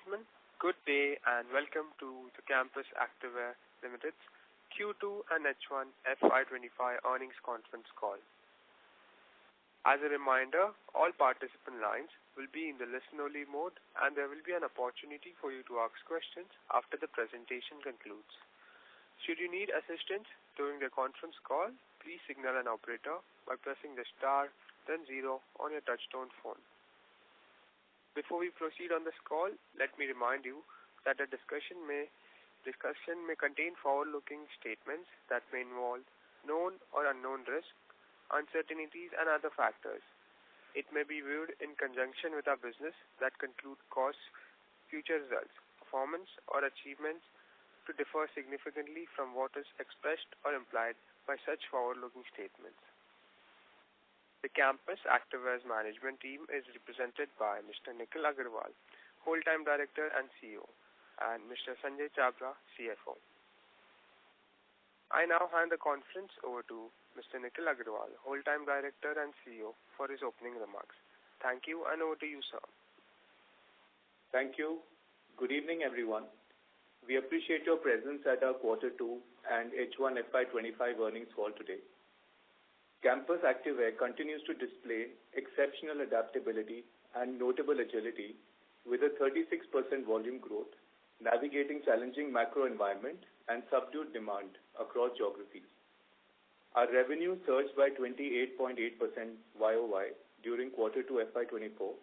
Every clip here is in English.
gentlemen, good day and welcome to the Campus Activewear Limited's Q2 and H1 FY25 earnings conference call. As a reminder, all participant lines will be in the listen-only mode and there will be an opportunity for you to ask questions after the presentation concludes. Should you need assistance during the conference call, please signal an operator by pressing the star, then 0 on your touchtone phone. Before we proceed on this call, let me remind you that the discussion may contain forward-looking statements that may involve known or unknown risks, uncertainties, and other factors. It may be viewed in conjunction with our business that conclude cause future results, performance, or achievements to differ significantly from what is expressed or implied by such forward-looking statements. The Campus Activewear's management team is represented by Mr. Nikhil Agarwal, Whole-Time Director and CEO, and Mr. Sanjay Chabra, CFO. I now hand the conference over to Mr. Nikhil Agarwal, Whole-Time Director and CEO, for his opening remarks. Thank you, and over to you, sir. Thank you. Good evening, everyone. We appreciate your presence at our Quarter 2 and H1 FY25 earnings call today. Campus Activewear continues to display exceptional adaptability and notable agility with a 36% volume growth, navigating challenging macro environment and subdued demand across geographies. Our revenue surged by 28.8% YOY during Quarter 2 FY24,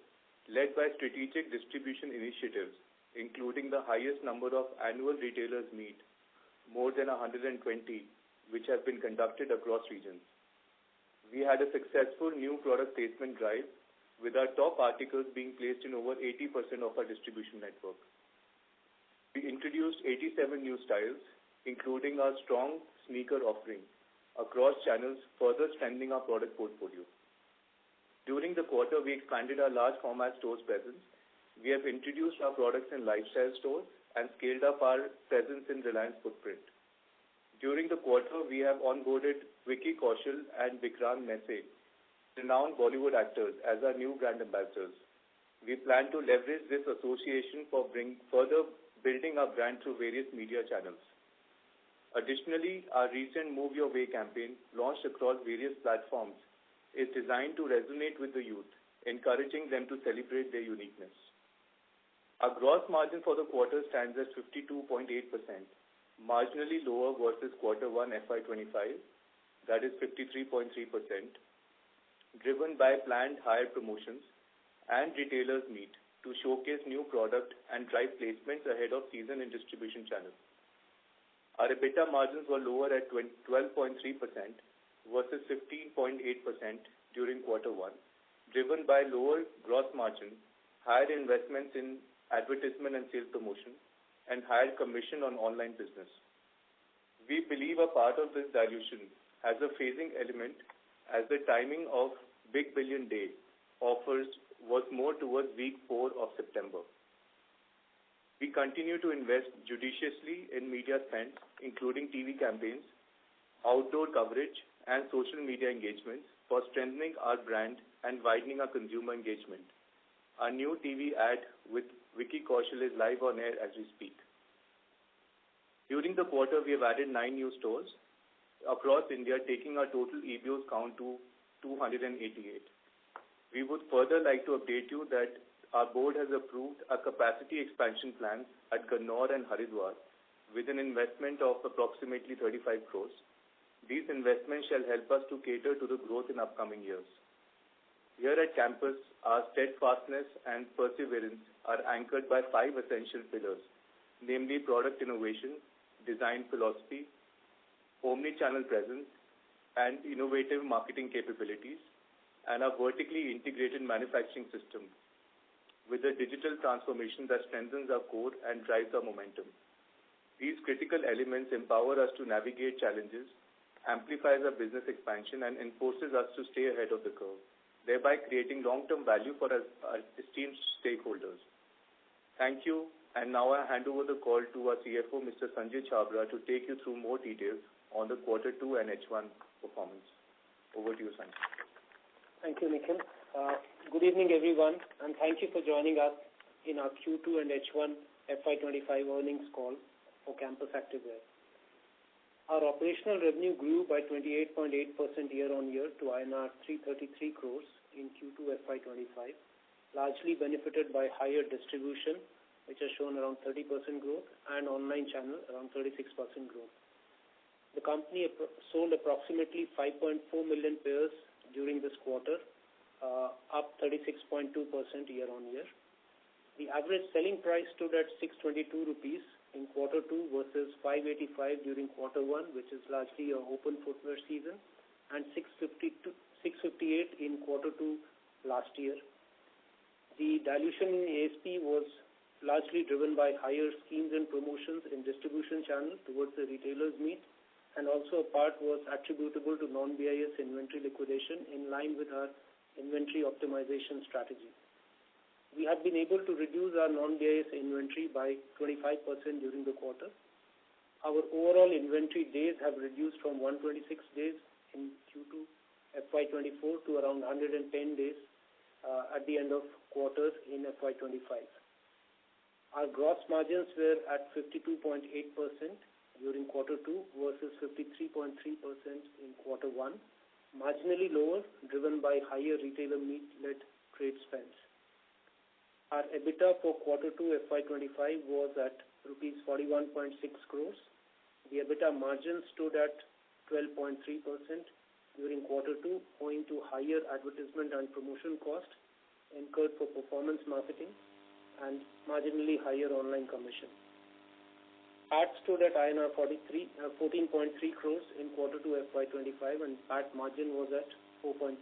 led by strategic distribution initiatives, including the highest number of annual retailers meet, more than 120, which have been conducted across regions. We had a successful new product placement drive, with our top articles being placed in over 80% of our distribution network. We introduced 87 new styles, including our strong sneaker offering, across channels, further strengthening our product portfolio. During the quarter, we expanded our large format stores presence. We have introduced our products in lifestyle stores and scaled up our presence in Reliance footprint. During the quarter, we have onboarded Vicky Kaushal and Vikrant Massey, renowned Bollywood actors, as our new brand ambassadors. We plan to leverage this association for further building our brand through various media channels. Additionally, our recent Move Your Way campaign, launched across various platforms, is designed to resonate with the youth, encouraging them to celebrate their uniqueness. Our gross margin for the quarter stands at 52.8%, marginally lower versus Quarter 1 FY25, that is 53.3%, driven by planned higher promotions and retailers meet to showcase new product and drive placements ahead of season in distribution channels. Our EBITDA margins were lower at 12.3% versus 15.8% during Quarter 1, driven by lower gross margin, higher investments in advertisement and sales promotion, and higher commission on online business. We believe a part of this dilution has a phasing element, as the timing of Big Billion Day offers was more towards week 4 of September. We continue to invest judiciously in media spend, including TV campaigns, outdoor coverage, and social media engagements for strengthening our brand and widening our consumer engagement. Our new TV ad with Vicky Kaushal is live on air as we speak. During the quarter, we have added 9 new stores across India, taking our total EBOs count to 288. We would further like to update you that our board has approved a capacity expansion plans at Gannor and Haridwar with an investment of approximately 35 crores. These investments shall help us to cater to the growth in upcoming years. Here at Campus, our steadfastness and perseverance are anchored by 5 essential pillars, namely product innovation, design philosophy, omni-channel presence, and innovative marketing capabilities, and our vertically integrated manufacturing system with a digital transformation that strengthens our core and drives our momentum. These critical elements empower us to navigate challenges, amplifies our business expansion, and enforces us to stay ahead of the curve, thereby creating long-term value for our esteemed stakeholders. Thank you, and now I hand over the call to our CFO, Mr. Sanjay Chabra, to take you through more details on the Quarter 2 and H1 performance. Over to you, Sanjay. Thank you, Nikhil. Good evening, everyone, and thank you for joining us in our Q2 and H1 FY25 earnings call for Campus Activewear. Our operational revenue grew by 28.8% year-on-year to INR 333 crores in Q2 FY25, largely benefited by higher distribution, which has shown around 30% growth, and online channel around 36% growth. The company sold approximately 5.4 million pairs during this quarter, up 36.2% year-on-year. The average selling price stood at 622 rupees in quarter 2 versus 585 during quarter 1, which is largely a open footwear season, and 658 in quarter 2 last year. The dilution in ASP was largely driven by higher schemes and promotions in distribution channel towards the retailers' meet, and also a part was attributable to non-BIS inventory liquidation in line with our inventory optimization strategy. We have been able to reduce our non-BIS inventory by 25% during the quarter. Our overall inventory days have reduced from 126 days in Q2 FY24 to around 110 days at the end of quarters in FY25. Our gross margins were at 52.8% during quarter 2 versus 53.3% in quarter 1, marginally lower, driven by higher retailer meet-led trade spends. Our EBITDA for quarter 2 FY25 was at rupees 41.6 crores. The EBITDA margin stood at 12.3% during quarter 2, owing to higher advertisement and promotion cost incurred for performance marketing and marginally higher online commission. PAT stood at INR 14.3 crores in quarter 2 FY25, and PAT margin was at 4.2%.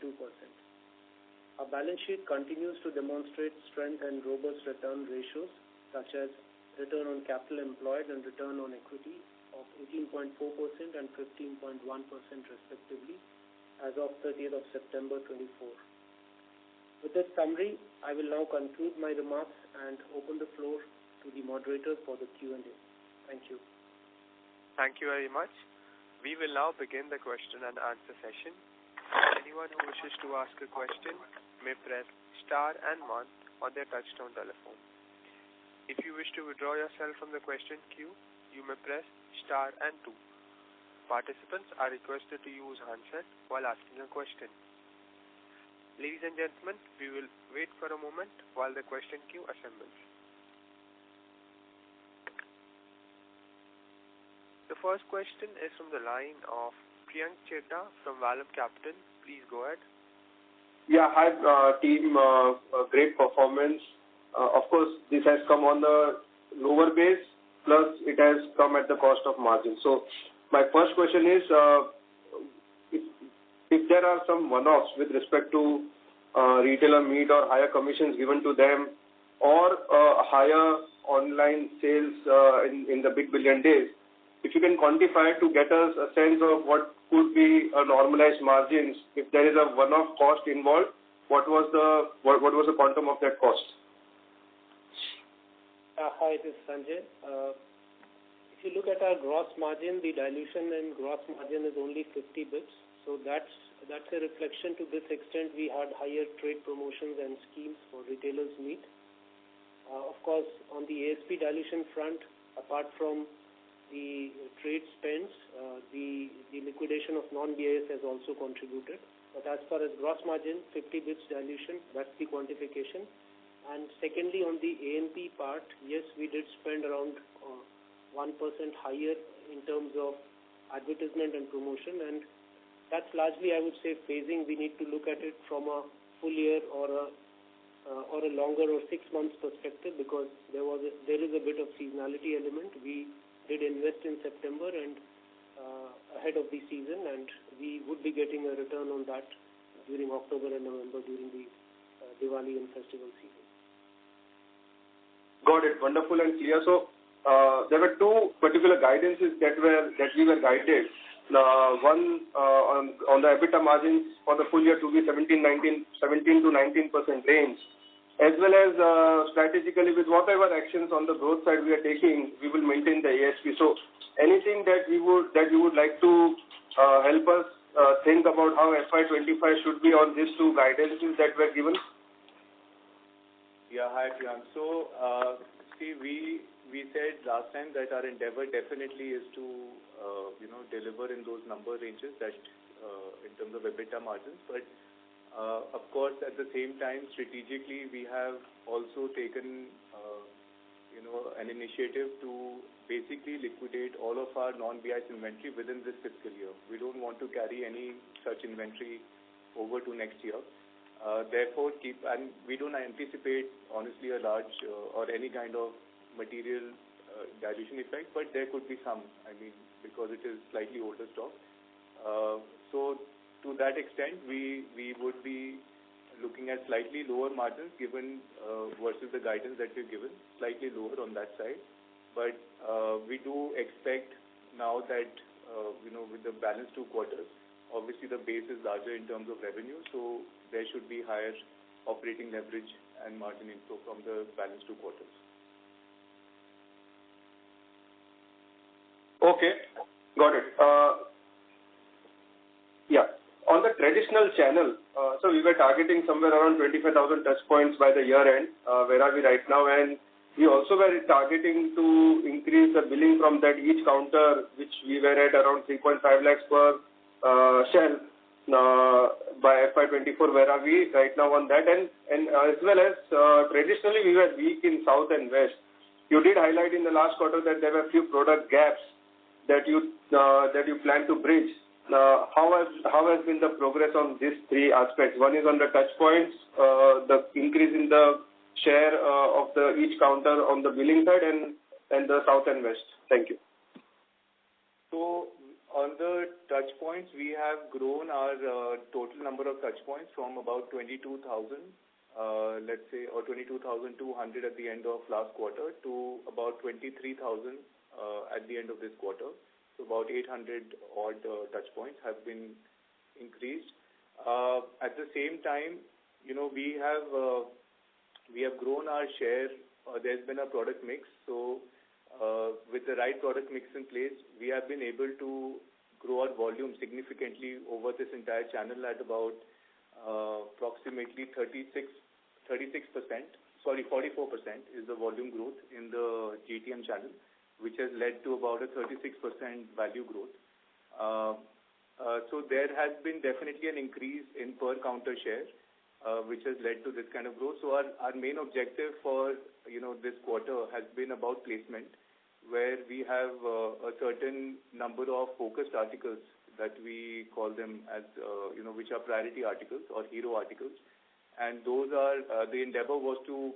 Our balance sheet continues to demonstrate strength and robust return ratios, such as return on capital employed and return on equity of 18.4% and 15.1% respectively as of 30th of September 24. With this summary, I will now conclude my remarks and open the floor to the moderator for the Q&A. Thank you. Thank you very much. We will now begin the question and answer session. Anyone who wishes to ask a question may press star and 1 on their touchtone telephone. If you wish to withdraw yourself from the question queue, you may press star and 2. Participants are requested to use handset while asking a question. Ladies and gentlemen, we will wait for a moment while the question queue assembles. The first question is from the line of Priyank Chedda from Valum Capital. Please go ahead. Yeah, hi team. Great performance. Of course, this has come on the lower base, plus it has come at the cost of margin. So my first question is, if there are some one-offs with respect to retailer meet or higher commissions given to them, or higher online sales in the Big Billion Days, if you can quantify to get us a sense of what could be a normalized margins, if there is a one-off cost involved, what was the quantum of that cost? Hi, this is Sanjay. If you look at our gross margin, the dilution in gross margin is only 50 bits. So that's a reflection. To this extent, we had higher trade promotions and schemes for retailers meet. Of course, on the ASP dilution front, apart from the trade spends, the liquidation of non-BIS has also contributed. But as far as gross margin, 50 bits dilution, that's the quantification. And secondly, on the A&P part, yes, we did spend around 1% higher in terms of advertisement and promotion, and that's largely, I would say, phasing. We need to look at it from a full year or a longer or 6 months perspective, because there is a bit of seasonality element. We did invest in September and ahead of the season, and we would be getting a return on that during October and November during the Diwali and festival season. Got it. Wonderful and clear. So there were two particular guidances that we were guided. One on the EBITDA margins for the full year to be 17 to 19% range, as well as strategically with whatever actions on the growth side we are taking, we will maintain the ASP. So anything that you would like to help us think about how FY25 should be on these two guidances that were given? Yeah, hi, Priyank. So, see, we said last time that our endeavor definitely is to, deliver in those number ranges that in terms of EBITDA margins. But, of course, at the same time, strategically, we have also taken, an initiative to basically liquidate all of our non-BIS inventory within this fiscal year. We don't want to carry any such inventory over to next year. Therefore, and we don't anticipate, honestly, a large or any kind of material dilution effect, but there could be some, because it is slightly older stock. So, to that extent, we would be looking at slightly lower margins given versus the guidance that we've given, slightly lower on that side. But we do expect now that, with the balanced 2 quarters, obviously the base is larger in terms of revenue, so there should be higher operating leverage and margin inflow from the balanced 2 quarters. Okay, got it. Yeah. On the traditional channel, so we were targeting somewhere around 25,000 touch points by the year end. Where are we right now? And we also were targeting to increase the billing from that each counter, which we were at around 3.5 lakhs per shelf by FY24. Where are we right now on that? And as well as traditionally we were weak in South and West. You did highlight in the last quarter that there were few product gaps that you plan to bridge. How has been the progress on these 3 aspects? One is on the touch points, the increase in the share of the each counter on the billing side, and the South and West. Thank you. So, on the touch points, we have grown our total number of touch points from about 22,000, let's say, or 22,200 at the end of last quarter to about 23,000 at the end of this quarter. So about 800 odd touch points have been increased. At the same time, we have grown our share. There's been a product mix. So with the right product mix in place, we have been able to grow our volume significantly over this entire channel at about approximately 44% is the volume growth in the GTM channel, which has led to about a 36% value growth. So there has been definitely an increase in per counter share, which has led to this kind of growth. So our main objective for this quarter has been about placement, where we have a certain number of focused articles that we call them as which are priority articles or hero articles, and those are the endeavor was to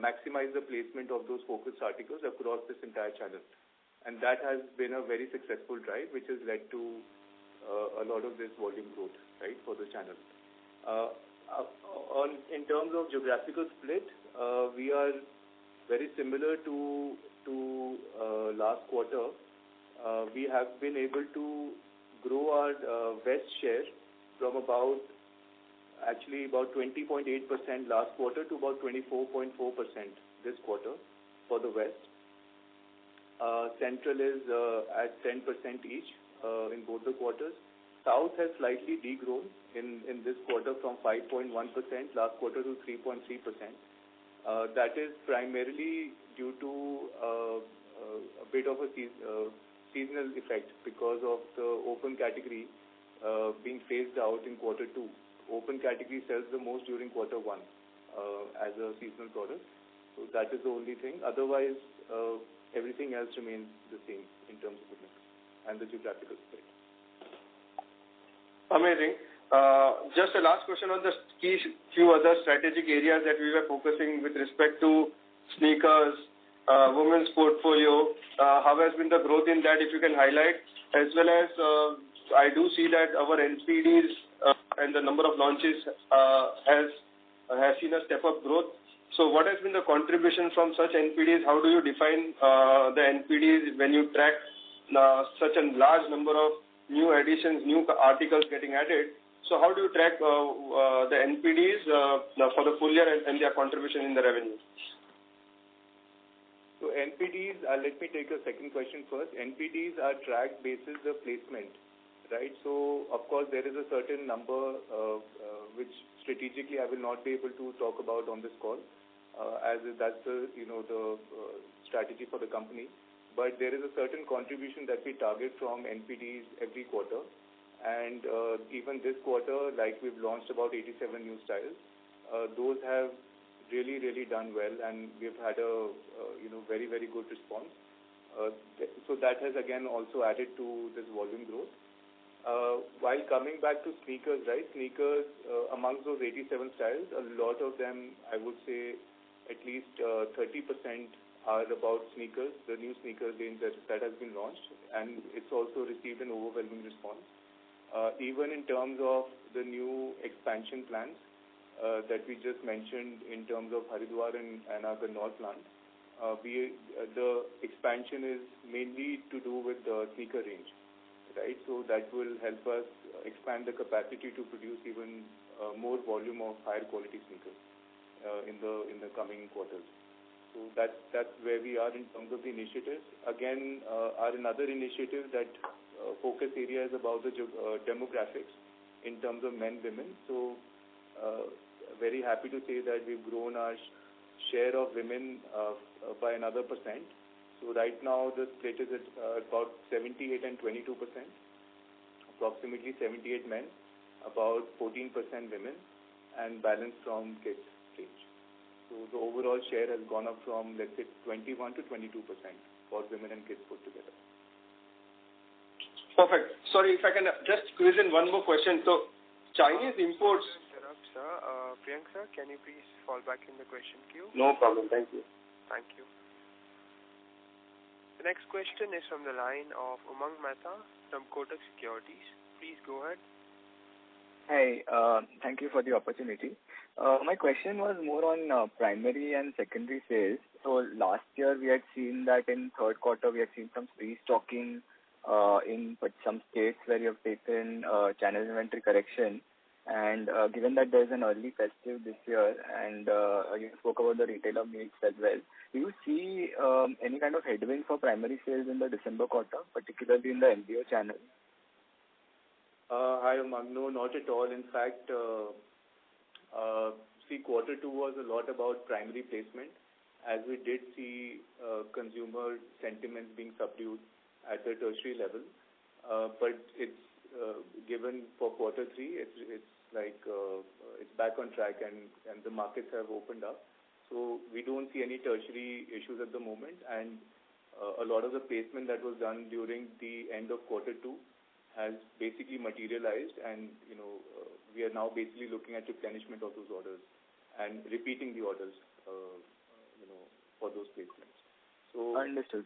maximize the placement of those focused articles across this entire channel, and that has been a very successful drive, which has led to a lot of this volume growth, right, for the channel. In terms of geographical split, we are very similar to last quarter. We have been able to grow our West share from about 20.8% last quarter to about 24.4% this quarter for the West. Central is at 10% each in both the quarters. South has slightly degrown in this quarter from 5.1% last quarter to 3.3%. That is primarily due to a bit of a seasonal effect because of the open category being phased out in quarter 2. Open category sells the most during quarter 1 as a seasonal product. So that is the only thing. Otherwise, everything else remains the same in terms of the mix and the geographical split. Amazing. Just a last question on the few other strategic areas that we were focusing with respect to sneakers, women's portfolio. How has been the growth in that, if you can highlight, as well as I do see that our NPDs and the number of launches has seen a step-up growth. So what has been the contribution from such NPDs? How do you define the NPDs when you track such a large number of new additions, new articles getting added? So how do you track the NPDs for the full year and their contribution in the revenue? So NPDs, let me take a second question first. NPDs are tracked basis the placement, right? So of course there is a certain number which strategically I will not be able to talk about on this call. that's the strategy for the company. But there is a certain contribution that we target from NPDs every quarter, and even this quarter, like we've launched about 87 new styles. Those have really done well, and we've had a very good response. So that has again also added to this volume growth. While coming back to sneakers, right? Sneakers, amongst those 87 styles, a lot of them, I would say, at least 30% are about sneakers, the new sneakers range that has been launched, and it's also received an overwhelming response. Even in terms of the new expansion plans that we just mentioned in terms of Haridwar and our Ganaur plant, the expansion is mainly to do with the sneaker range, right? So that will help us expand the capacity to produce even more volume of higher quality sneakers in the coming quarters. So that's where we are in terms of the initiatives. Again, our another initiative that focus area is about the demographics in terms of men, women. So very happy to say that we've grown our share of women by another percent. So right now the split is at about 78 and 22%, approximately 78 men, about 14% women, and balance from kids range. So the overall share has gone up from, let's say, 21 to 22% for women and kids put together. Perfect. Sorry, if I can just squeeze in one more question. So Chinese imports... Interrupt, sir. Priyank, sir, can you please fall back in the question queue? No problem. Thank you. Thank you. The next question is from the line of Umang Mehta from Kotak Securities. Please go ahead. Hi, thank you for the opportunity. My question was more on primary and secondary sales. So last year we had seen that in third quarter we had seen some restocking in some states where you have taken channel inventory correction. And given that there is an early festive this year, and you spoke about the retailer mix as well, do you see any kind of headwind for primary sales in the December quarter, particularly in the MBO channel? Hi, Umang. No, not at all. In fact, quarter two was a lot about primary placement, as we did see consumer sentiments being subdued at the tertiary level. But it's given for quarter three, it's back on track, and the markets have opened up. So we don't see any tertiary issues at the moment, and a lot of the placement that was done during the end of quarter two has basically materialized, and we are now basically looking at replenishment of those orders and repeating the orders for those placements. So Understood.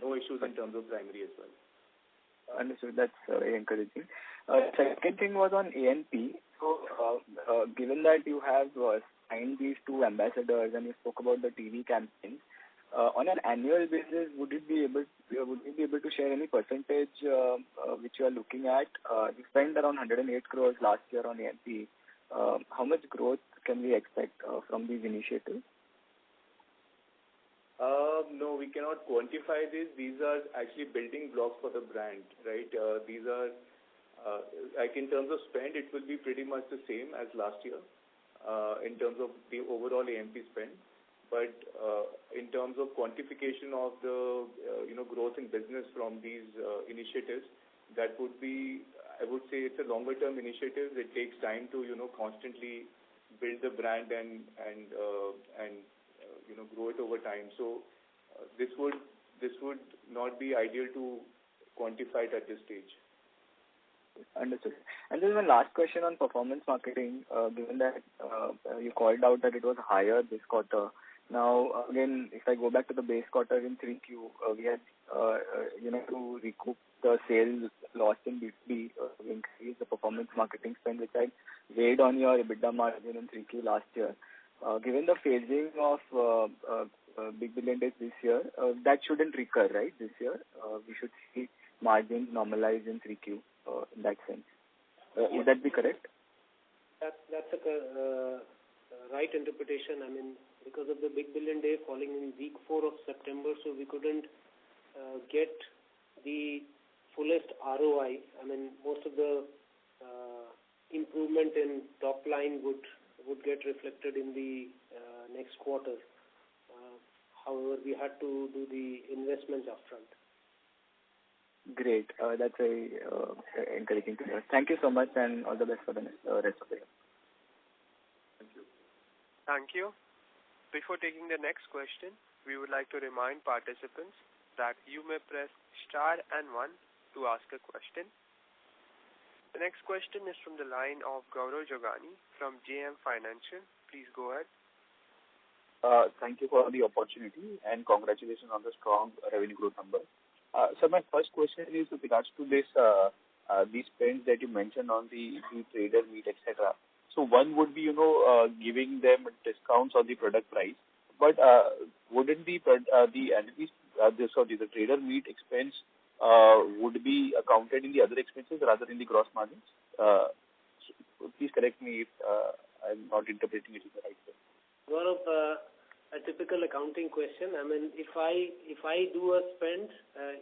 No issues in terms of primary as well. Understood. That's very encouraging. Second thing was on A&P. So given that you have signed these two ambassadors and you spoke about the TV campaigns, on an annual basis, would you be able to share any percentage which you are looking at? You spent around 108 crores last year on A&P. How much growth can we expect from these initiatives? No, we cannot quantify this. These are actually building blocks for the brand, right? These are in terms of spend, it will be pretty much the same as last year in terms of the overall A&P spend. But in terms of quantification of the growth in business from these initiatives, that would be, I would say, it's a longer term initiative. It takes time to constantly build the brand and grow it over time. So this would not be ideal to quantify it at this stage. Understood. And then my last question on performance marketing, given that you called out that it was higher this quarter. Now, again, if I go back to the base quarter in 3Q, we had, to recoup the sales lost in B2B, increase the performance marketing spend, which had weighed on your EBITDA margin in 3Q last year. Given the phasing of Big Billion Days this year, that shouldn't recur, right, this year? We should see margins normalize in 3Q in that sense. Would that be correct? That's a right interpretation. I mean, because of the Big Billion Day falling in week 4 of September, so we couldn't get the fullest ROI. I mean, most of the improvement in top line would get reflected in the next quarter. However, we had to do the investments upfront. Great. That's very encouraging to hear. Thank you so much, and all the best for the rest of the year. Thank you. Thank you. Before taking the next question, we would like to remind participants that you may press star and 1 to ask a question. The next question is from the line of Gaurav Jogani from JM Financial. Please go ahead. Thank you for the opportunity and congratulations on the strong revenue growth number. So my first question is with regards to this these spends that you mentioned on the trader meet, etc. So one would be, giving them discounts on the product price, but wouldn't the trader meet expense would be accounted in the other expenses rather than the gross margins? So please correct me if I'm not interpreting it in the right way. Gaurav, a typical accounting question. I mean, if I do a spend,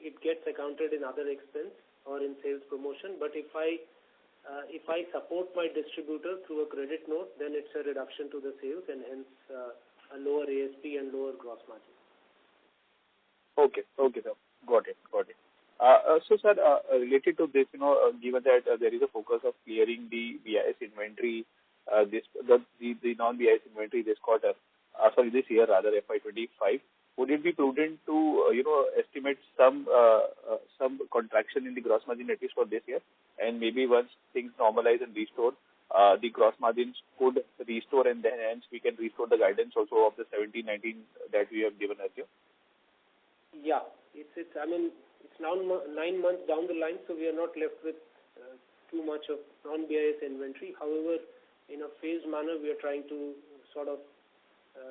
it gets accounted in other expense or in sales promotion. But if I support my distributor through a credit note, then it's a reduction to the sales and hence a lower ASP and lower gross margin. Okay, sir. Got it. So, sir, related to this, given that there is a focus of clearing the BIS inventory, the non-BIS inventory this year rather, FY25, would it be prudent to, estimate some contraction in the gross margin at least for this year? And maybe once things normalize and restore, the gross margins could restore, and then hence we can restore the guidance also of the 17-19 that we have given earlier. Yeah, it's now 9 months down the line, so we are not left with too much of non-BIS inventory. However, in a phased manner, we are trying to sort of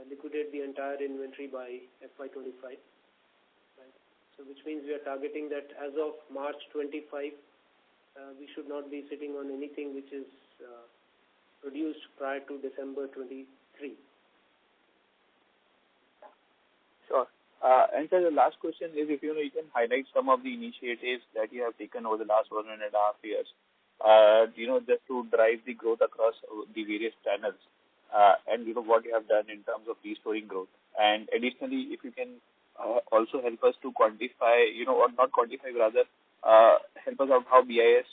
liquidate the entire inventory by FY25. Right? So which means we are targeting that as of March 25, we should not be sitting on anything which is produced prior to December 23. Sure. And sir, the last question is if you can highlight some of the initiatives that you have taken over the last 1.5 years, just to drive the growth across the various channels, and what you have done in terms of restoring growth. And additionally, if you can also help us to quantify, or not quantify, rather help us out how BIS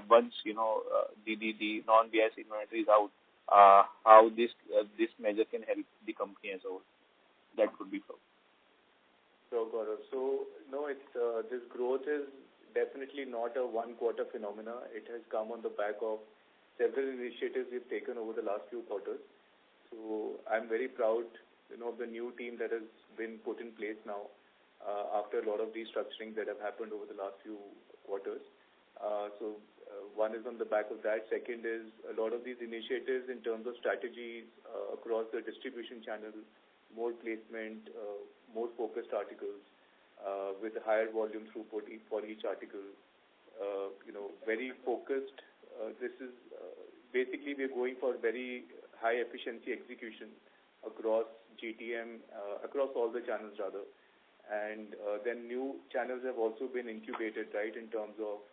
once the non-BIS inventory is out, how this measure can help the company as a whole. That would be so. So, Gaurav, this growth is definitely not a one-quarter phenomena. It has come on the back of several initiatives we've taken over the last few quarters. So I'm very proud, of the new team that has been put in place now after a lot of restructuring that have happened over the last few quarters. So one is on the back of that. Second is a lot of these initiatives in terms of strategies across the distribution channel, more placement, more focused articles with a higher volume throughput for each article. Very focused. This is basically we're going for very high efficiency execution across GTM, across all the channels rather. And then new channels have also been incubated, right, in terms of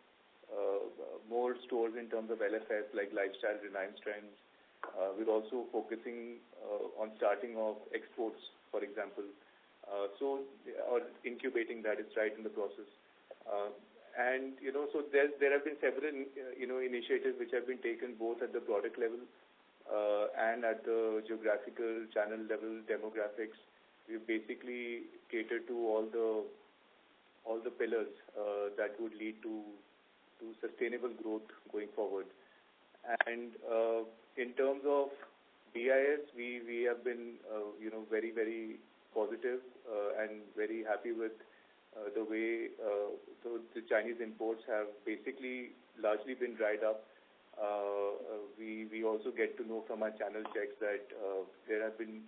more stores in terms of LFS like Lifestyle, Reliance Trends. We're also focusing on starting off exports, for example. Or incubating that is right in the process. And, so there have been several, initiatives which have been taken both at the product level and at the geographical channel level, demographics. We've basically catered to all the pillars that would lead to sustainable growth going forward. And in terms of BIS, we have been, very, very positive and very happy with the way the Chinese imports have basically largely been dried up. We also get to know from our channel checks that there have been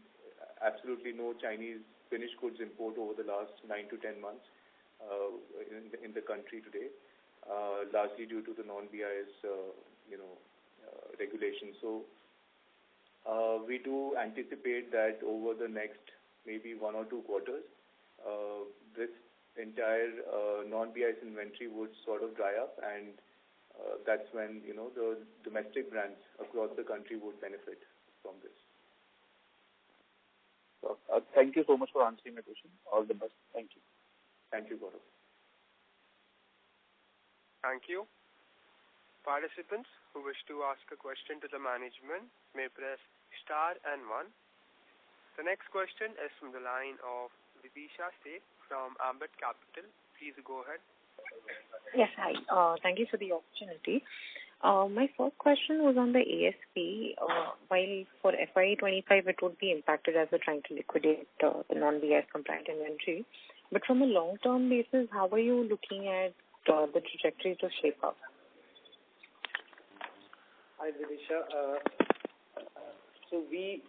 absolutely no Chinese finished goods import over the last 9 to 10 months in the country today, largely due to the non-BIS, regulations. So we do anticipate that over the next maybe 1 or 2 quarters, this entire non-BIS inventory would sort of dry up, and that's when the domestic brands across the country would benefit from this. Thank you so much for answering my question. All the best. Thank you. Thank you, Gaurav. Thank you. Participants who wish to ask a question to the management may press star and 1. The next question is from the line of Vidisha Seth from Ambit Capital. Please go ahead. Yes, hi. Thank you for the opportunity. My first question was on the ASP. While for FY25 it would be impacted as we're trying to liquidate the non-BIS compliant inventory, but from a long-term basis, how are you looking at the trajectory to shape up? Hi, Vidisha. So we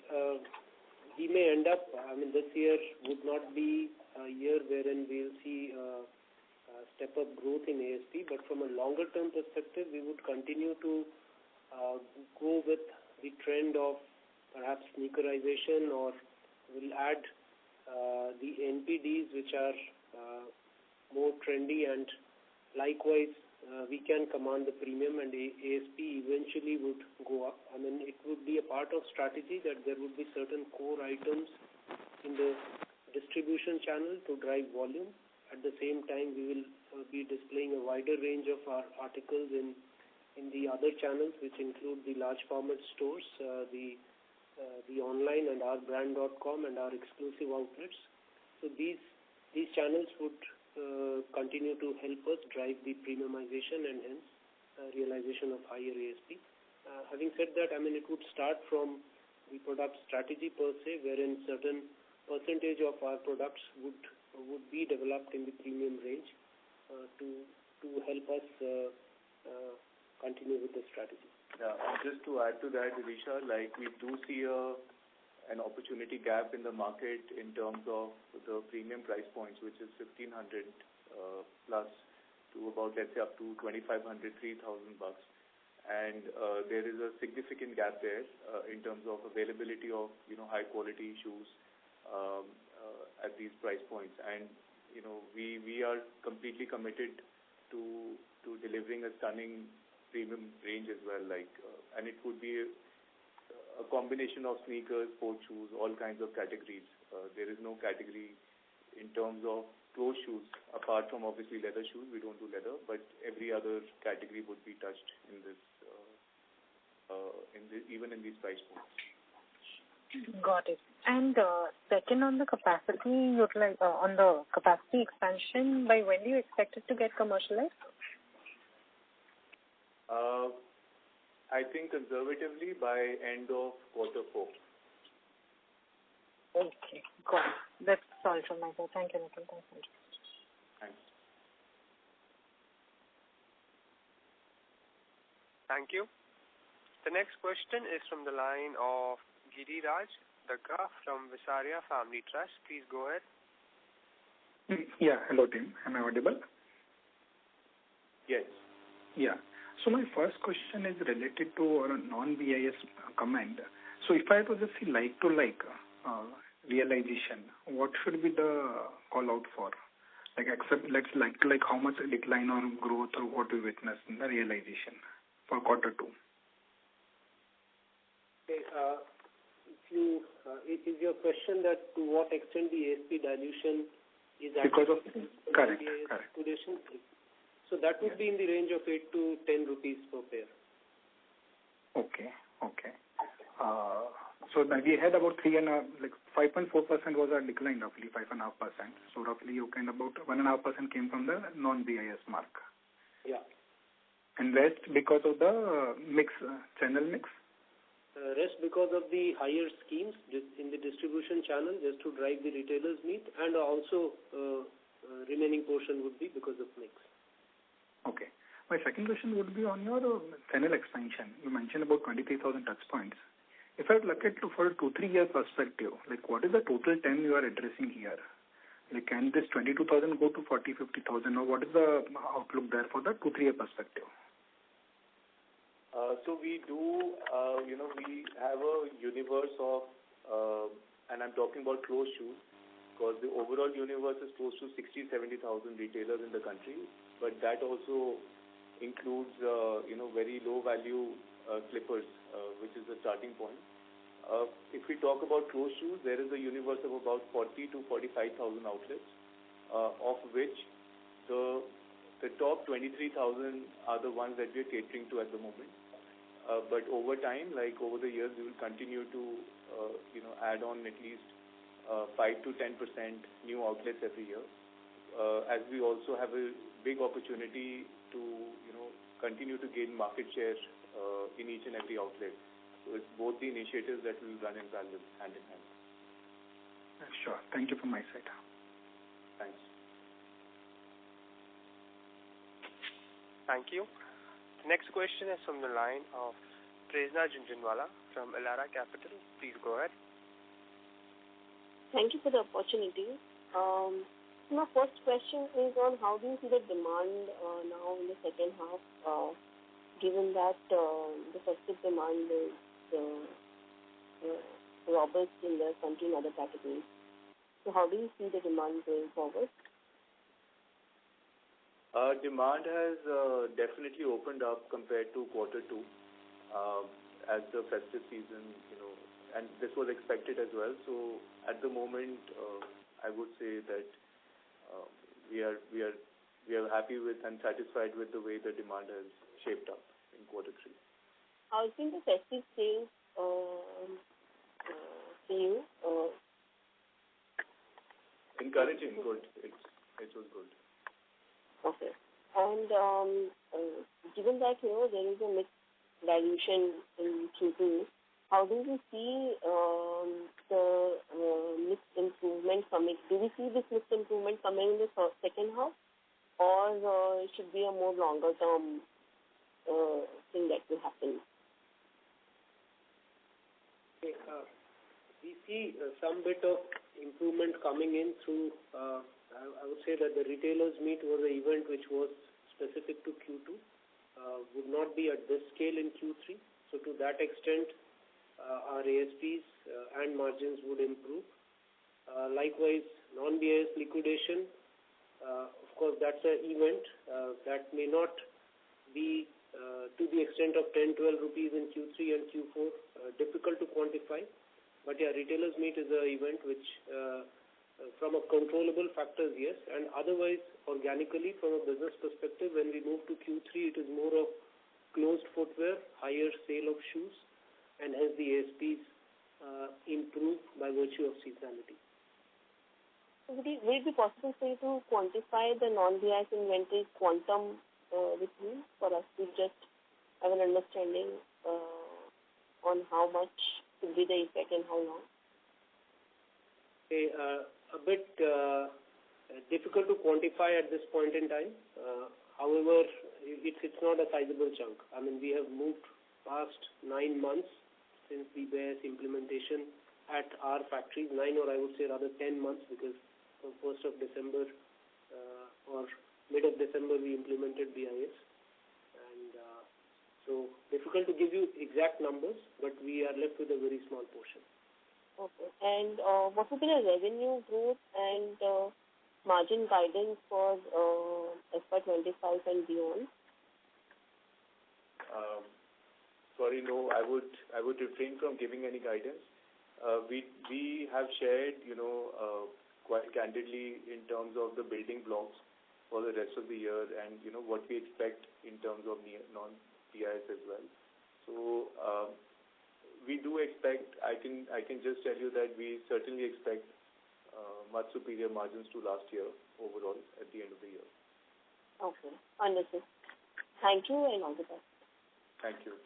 may end up, this year would not be a year wherein we'll see step-up growth in ASP, but from a longer-term perspective, we would continue to go with the trend of perhaps sneakerization, or we'll add the NPDs which are more trendy, and likewise we can command the premium, and ASP eventually would go up. It would be a part of strategy that there would be certain core items in the distribution channel to drive volume. At the same time, we will be displaying a wider range of our articles in the other channels, which include the large format stores, the online and our brand.com and our exclusive outlets. So these channels would continue to help us drive the premiumization and hence realization of higher ASP. Having said that, it would start from the product strategy per se, wherein certain percentage of our products would be developed in the premium range to help us continue with the strategy. Yeah, just to add to that, Vidisha, we do see an opportunity gap in the market in terms of the premium price points, which is 1,500 plus to about, let's say, up to 2,500, 3,000 bucks. And there is a significant gap there in terms of availability of high quality shoes at these price points. And we are completely committed to delivering a stunning premium range as well. And it would be a combination of sneakers, sports shoes, all kinds of categories. There is no category in terms of closed shoes, apart from obviously leather shoes. We don't do leather, but every other category would be touched in this, even in these price points. Got it. And second, on the capacity expansion, by when do you expect it to get commercialized? I think conservatively by end of quarter 4. Okay, got it. That's all from my side. Thank you, Nikhil. Thanks. Thank you. The next question is from the line of Giriraj Daga from Visaria Family Trust. Please go ahead. Yeah, hello team. Am I audible? Yes. Yeah. So my first question is related to a non-BIS comment. So if I was to see like-to-like realization, what should be the call out for? Except let's like-to-like how much decline or growth or what we witnessed in the realization for quarter 2? Okay. Is your question that to what extent the ASP dilution is because of correct. So that would be in the range of 8 to 10 rupees per pair. Okay. So we had about 5.4% was our decline, roughly 5.5%. So roughly about 1.5% came from the non-BIS mark. Yeah. And rest because of the channel mix? Rest because of the higher schemes in the distribution channel just to drive the retailers' need, and also remaining portion would be because of mix. Okay. My second question would be on your channel expansion. You mentioned about 23,000 touch points. If I look at for a 2-3 year perspective, what is the total TAM you are addressing here? Can this 22,000 go to 40-50,000, or what is the outlook there for the 2-3 year perspective? So we do, we have a universe of, and I'm talking about closed shoes, because the overall universe is close to 60-70,000 retailers in the country, but that also includes, very low value slippers, which is the starting point. If we talk about closed shoes, there is a universe of about 40 to 45,000 outlets, of which the top 23,000 are the ones that we are catering to at the moment. But over time, like over the years, we will continue to add on at least 5 to 10% new outlets every year. As we also have a big opportunity to continue to gain market share in each and every outlet. So it's both the initiatives that will run in parallel, hand in hand. Sure. Thank you from my side. Thanks. Thank you. The next question is from the line of Prerna Jhunjhunwala from Elara Capital. Please go ahead. Thank you for the opportunity. My first question is on how do you see the demand now in the second half, given that the festive demand is robust in the country and other categories. So how do you see the demand going forward? Demand has definitely opened up compared to quarter two as the festive season, and this was expected as well. So at the moment, I would say that we are happy with and satisfied with the way the demand has shaped up in quarter three. How has been the festive sales for you? Encouraging, good. It was good. Okay. And given that there is a mixed valuation in Q2, how do you see the mixed improvement coming? Do we see this mixed improvement coming in the second half, or it should be a more longer term thing that will happen? Okay, we see some bit of improvement coming in through, I would say that the retailers meet was an event which was specific to Q2, would not be at this scale in Q3. So to that extent, our ASPs and margins would improve. Likewise, non-BIS liquidation, of course, that's an event that may not be to the extent of 10-12 rupees in Q3 and Q4, difficult to quantify. But yeah, retailers meet is an event which, from a controllable factors, yes, and otherwise, organically, from a business perspective, when we move to Q3, it is more of closed footwear, higher sale of shoes, and hence the ASPs improve by virtue of seasonality. Would it be possible for you to quantify the non-BIS inventory quantum with me for us to just have an understanding on how much will be the effect and how long? Okay, a bit difficult to quantify at this point in time. However, it's not a sizable chunk. I mean, we have moved past 9 months since the BIS implementation at our factories, 9 or I would say rather 10 months, because from 1st of December or mid of December we implemented BIS. And so difficult to give you exact numbers, but we are left with a very small portion. Okay. And what would be the revenue growth and margin guidance for FY25 and beyond? Sorry, no, I would refrain from giving any guidance. We have shared, quite candidly in terms of the building blocks for the rest of the year and, what we expect in terms of non-BIS as well. So, we do expect, I can just tell you that we certainly expect much superior margins to last year overall at the end of the year. Okay, understood. Thank you and all the best. Thank you.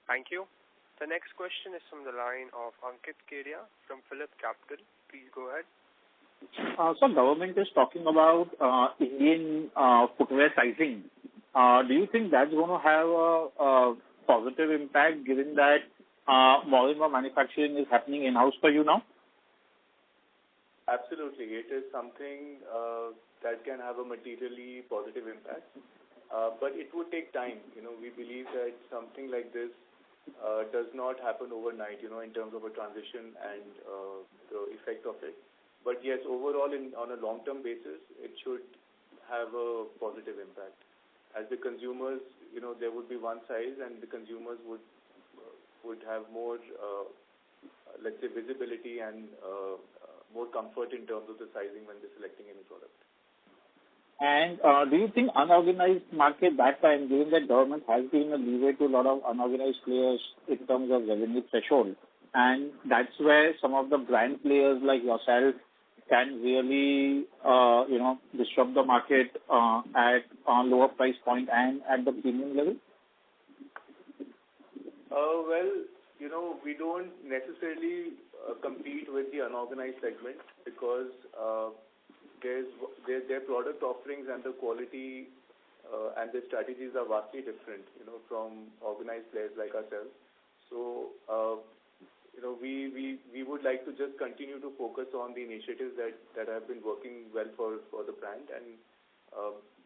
Thank you. The next question is from the line of Ankit Kedia from Phillip Capital. Please go ahead. So government is talking about Indian footwear sizing. Do you think that's going to have a positive impact given that volume of manufacturing is happening in-house for you now? Absolutely. It is something that can have a materially positive impact. But it would take time. We believe that something like this does not happen overnight, in terms of a transition and the effect of it. But yes, overall, on a long-term basis, it should have a positive impact. As the consumers, there would be one size, and the consumers would would have more, let's say, visibility and more comfort in terms of the sizing when they're selecting any product. And do you think unorganized market that time, given that government has given a leeway to a lot of unorganized players in terms of revenue threshold, and that's where some of the brand players like yourself can really, disrupt the market at a lower price point and at the premium level? We don't necessarily compete with the unorganized segment because their product offerings and the quality and their strategies are vastly different, from organized players like ourselves. So, we would like to just continue to focus on the initiatives that have been working well for the brand and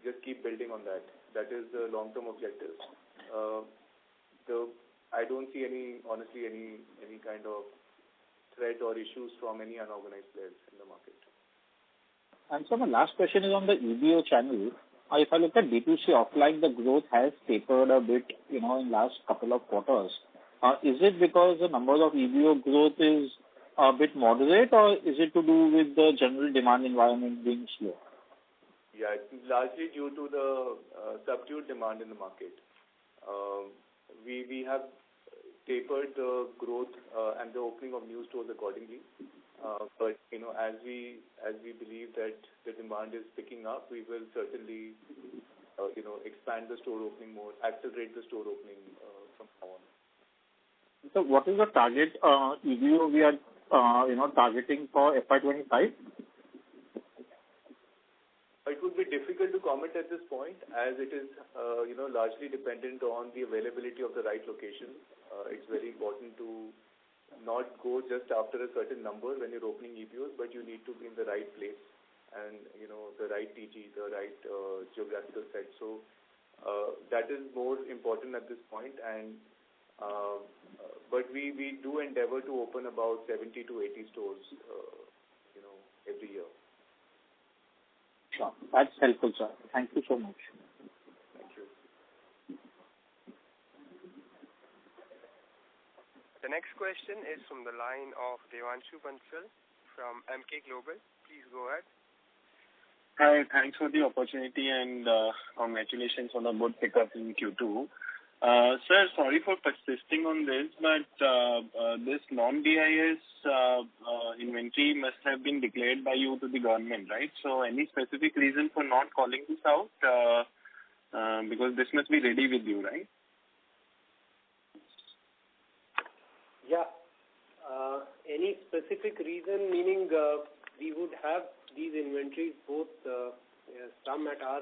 just keep building on that. That is the long-term objective. I don't see any kind of threat or issues from any unorganized players in the market. And so my last question is on the EBO channel. If I look at D2C offline, the growth has tapered a bit, in last couple of quarters. Is it because the number of EBO growth is a bit moderate, or is it to do with the general demand environment being slow? Yeah, it's largely due to the subdued demand in the market. We have tapered the growth and the opening of new stores accordingly. But as we believe that the demand is picking up, we will certainly expand the store opening more, accelerate the store opening from now on. So, what is the target EBO we are targeting for FY25? It would be difficult to comment at this point, as it is largely dependent on the availability of the right location. It's very important to not go just after a certain number when you're opening EBOs, but you need to be in the right place and the right TG, the right geographical set. So that is more important at this point. And but we do endeavor to open about 70 to 80 stores, every year. Sure, that's helpful, sir. Thank you so much. Thank you. The next question is from the line of Devanshu Bansal from MK Global. Please go ahead. Hi, thanks for the opportunity and congratulations on a good pickup in Q2. Sir, sorry for persisting on this, but this non-BIS inventory must have been declared by you to the government, right? So any specific reason for not calling this out? Because this must be ready with you, right? Yeah. Any specific reason, meaning we would have these inventories both some at our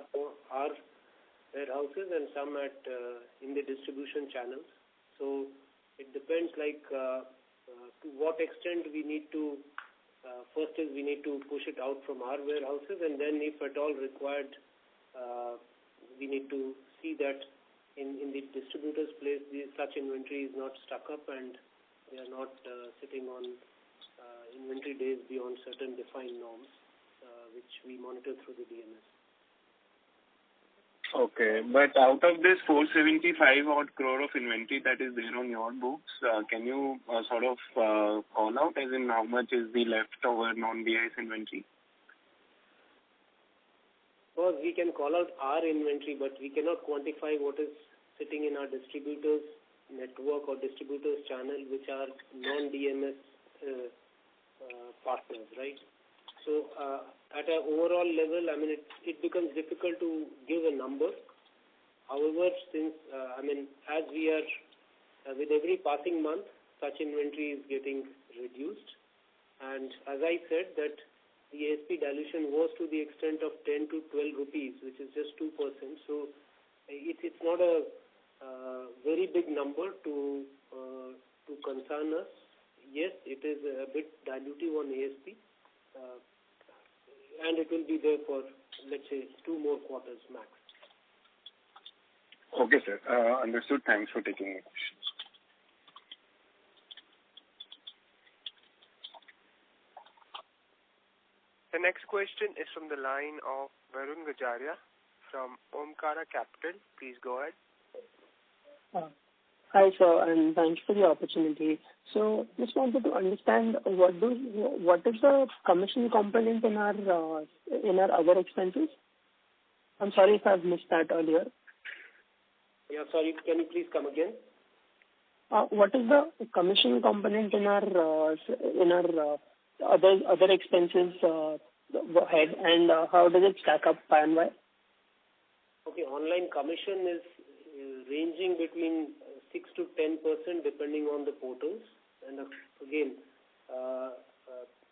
warehouses and some at in the distribution channels. So it depends to what extent we need to, first is we need to push it out from our warehouses, and then if at all required, we need to see that in the distributor's place, such inventory is not stuck up and they are not sitting on inventory days beyond certain defined norms, which we monitor through the DMS. Okay, but out of this 475 odd crore of inventory that is there on your books, can you sort of call out as in how much is the leftover non-BIS inventory? Well, we can call out our inventory, but we cannot quantify what is sitting in our distributors network or distributors channel, which are non-DMS partners, right? So at an overall level, I mean, it becomes difficult to give a number. However, since, as we are, with every passing month, such inventory is getting reduced. And as I said, that the ASP dilution was to the extent of 10 to 12 rupees, which is just 2%. So it's not a very big number to concern us. Yes, it is a bit dilutive on ASP, and it will be there for, let's say, 2 more quarters max. Okay, sir. Understood. Thanks for taking my questions. The next question is from the line of Varun Gajaria from Omkara Capital. Please go ahead. Hi, sir, and thanks for the opportunity. So just wanted to understand what is the commission component in our other expenses? I'm sorry if I've missed that earlier. Yeah, sorry, can you please come again? What is the commission component in our other expenses head, and how does it stack up by and by? Okay, online commission is ranging between 6 to 10% depending on the portals, and again,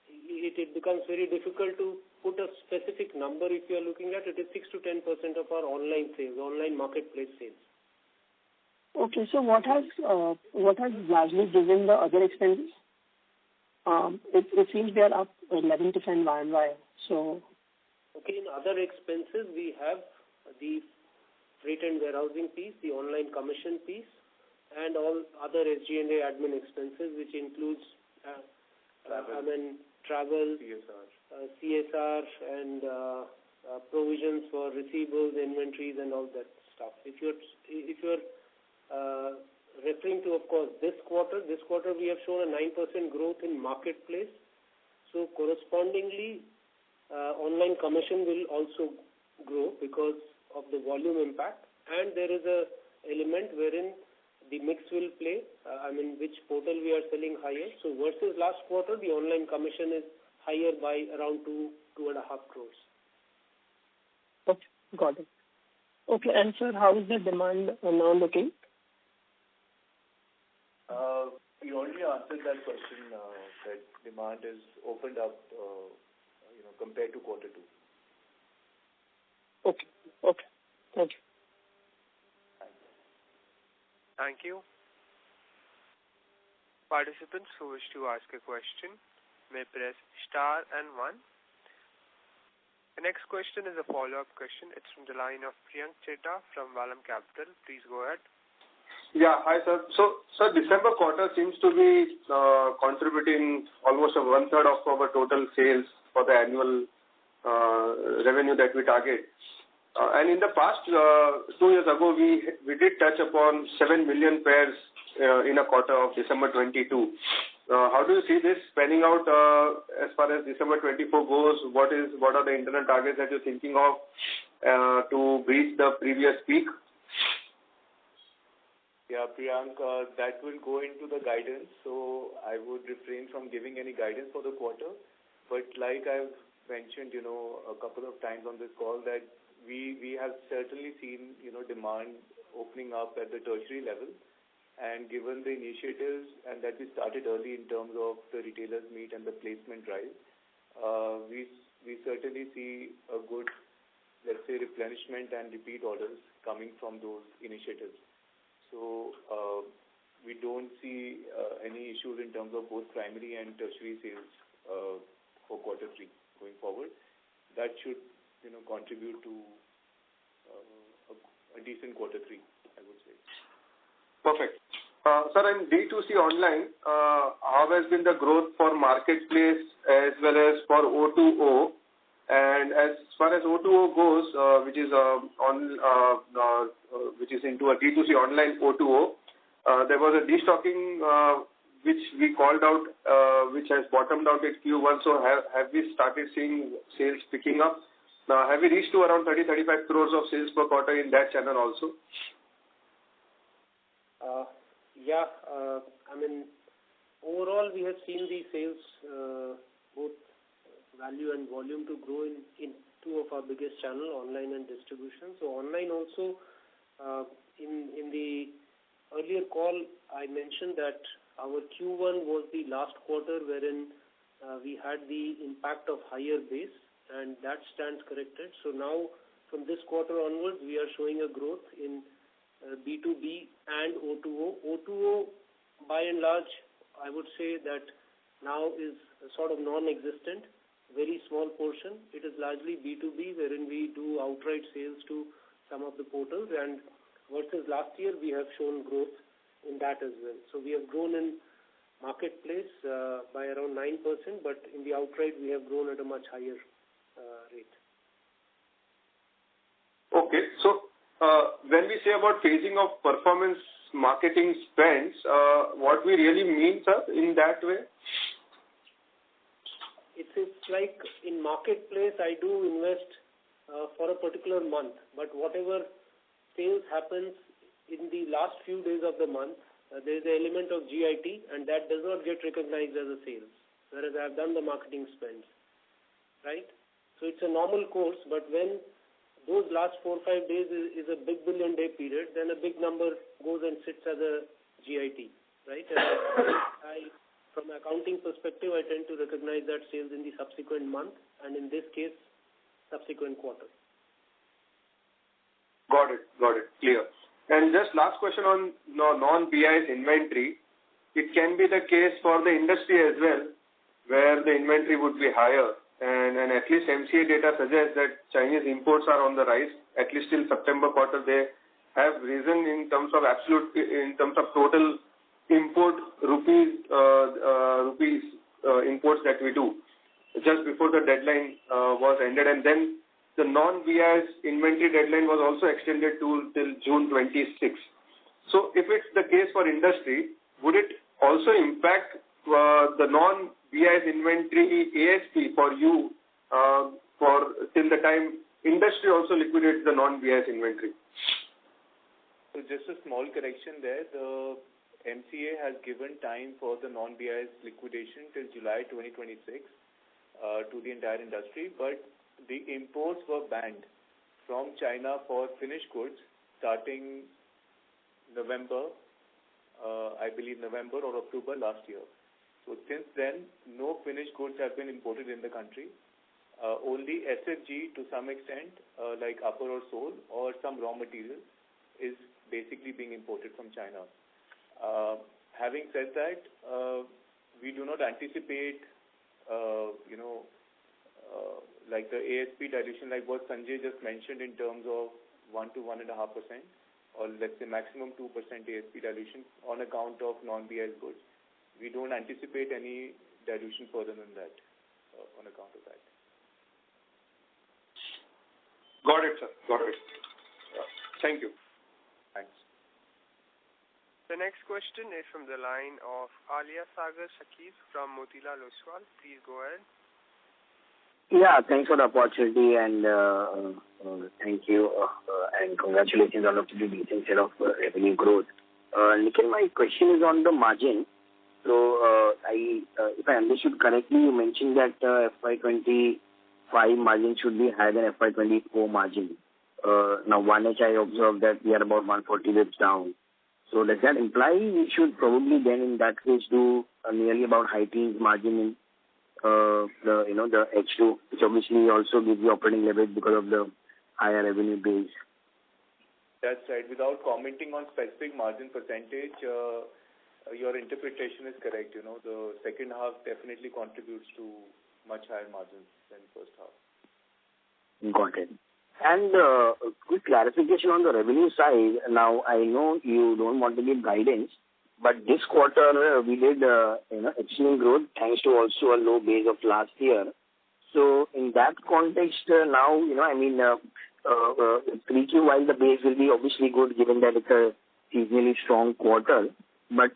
it becomes very difficult to put a specific number. If you are looking at it, is 6 to 10% of our online sales, online marketplace sales. Okay, so what has largely driven the other expenses? It seems they are up 11% Y and Y. So, okay, in other expenses we have the freight and warehousing piece, the online commission piece, and all other SG&A admin expenses, which includes travel, CSR, and provisions for receivables, inventories, and all that stuff. If you're referring to, of course, this quarter we have shown a 9% growth in marketplace. So correspondingly, online commission will also grow because of the volume impact, and there is a element wherein the mix will play, which portal we are selling higher. So versus last quarter, the online commission is higher by around 2.5 crores. Okay, got it. Okay, and sir, how is the demand now looking? We already answered that question, that demand is opened up, compared to quarter 2. Okay. Thank you. Thank you. Participants who wish to ask a question may press star and 1. The next question is a follow-up question. It's from the line of Priyank Chedda from Valam Capital. Please go ahead. Yeah, hi sir. So, sir, December quarter seems to be contributing almost 1/3 of our total sales for the annual revenue that we target. And in the past 2 years ago, we did touch upon 7 million pairs in a quarter of December 22. How do you see this panning out as far as December 24 goes? What are the internal targets that you're thinking of to reach the previous peak? Yeah, Priyank, that will go into the guidance, so I would refrain from giving any guidance for the quarter. But like I've mentioned, a couple of times on this call, that we have certainly seen, demand opening up at the tertiary level. And given the initiatives and that we started early in terms of the retailers meet and the placement drive, we certainly see a good, let's say, replenishment and repeat orders coming from those initiatives. So we don't see any issues in terms of both primary and tertiary sales for quarter 3 going forward. That should, contribute to a decent quarter 3, I would say. Perfect. Sir, in D2C online, how has been the growth for marketplace as well as for O2O? And as far as O2O goes, which is into a D2C online O2O, there was a destocking which we called out, which has bottomed out at Q1. So have we started seeing sales picking up? Now, have we reached to around 30-35 crores of sales per quarter in that channel also? Overall we have seen the sales, both value and volume, to grow in 2 of our biggest channel, online and distribution. So online also, in the earlier call, I mentioned that our Q1 was the last quarter wherein we had the impact of higher base, and that stands corrected. So now from this quarter onwards, we are showing a growth in B2B and O2O. O2O, by and large, I would say that now is sort of non-existent, very small portion. It is largely B2B, wherein we do outright sales to some of the portals, and versus last year, we have shown growth in that as well. So we have grown in marketplace by around 9%, but in the outright, we have grown at a much higher rate. Okay, so when we say about phasing of performance marketing spends, what we really mean, sir, in that way? It's like in marketplace, I do invest for a particular month, but whatever sales happens in the last few days of the month, there is an element of GIT, and that does not get recognized as a sales, whereas I have done the marketing spends, right? So it's a normal course, but when those last 4 or 5 days is a big billion day period, then a big number goes and sits as a GIT, right? And from an accounting perspective, I tend to recognize that sales in the subsequent month, and in this case, subsequent quarter. Got it. Clear. And just last question on non-BIS inventory. It can be the case for the industry as well, where the inventory would be higher. And at least MCA data suggests that Chinese imports are on the rise. At least till September quarter, they have risen in terms of total import rupees imports that we do just before the deadline was ended, and then the non-BIS inventory deadline was also extended till June 26. So if it's the case for industry, would it also impact the non-BIS inventory ASP for you for till the time industry also liquidates the non-BIS inventory? So just a small correction there. The MCA has given time for the non-BIS liquidation till July 2026 to the entire industry, but the imports were banned from China for finished goods starting November, I believe November or October last year. So since then, no finished goods have been imported in the country. Only SFG to some extent, like upper or sole or some raw material, is basically being imported from China. Having said that, we do not anticipate, like the ASP dilution, like what Sanjay just mentioned in terms of 1 to 1.5%, or let's say maximum 2% ASP dilution on account of non-BIS goods. We don't anticipate any dilution further than that on account of that. Got it, sir. Got it. Thank you. Thanks. The next question is from the line of Alia Sagar Shakib from Motilal Oswal. Please go ahead. Yeah, thanks for the opportunity, and thank you, and congratulations on a pretty decent set of revenue growth. Nikhil, my question is on the margin. So, if I understood correctly, you mentioned that FY25 margin should be higher than FY24 margin. Now, 1H I observed that we are about 140 bits down. So, does that imply we should probably then in that case do nearly about high teens margin in the H2, which obviously also gives you operating leverage because of the higher revenue base? That's right. Without commenting on specific margin percentage, your interpretation is correct. The second half definitely contributes to much higher margins than first half. Got it. And quick clarification on the revenue side. Now, I know you don't want to give guidance, but this quarter we did excellent growth thanks to also a low base of last year. So in that context, now 3Q, while the base will be obviously good given that it's a seasonally strong quarter, but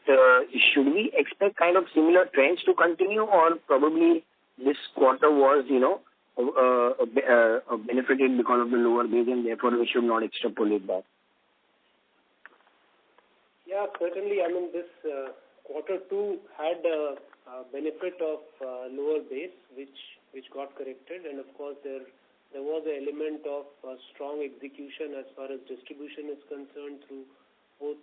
should we expect kind of similar trends to continue, or probably this quarter was benefited because of the lower base, and therefore we should not extrapolate that? Yeah, certainly. I mean, this quarter two had a benefit of lower base, which got corrected, and of course there was an element of strong execution as far as distribution is concerned through both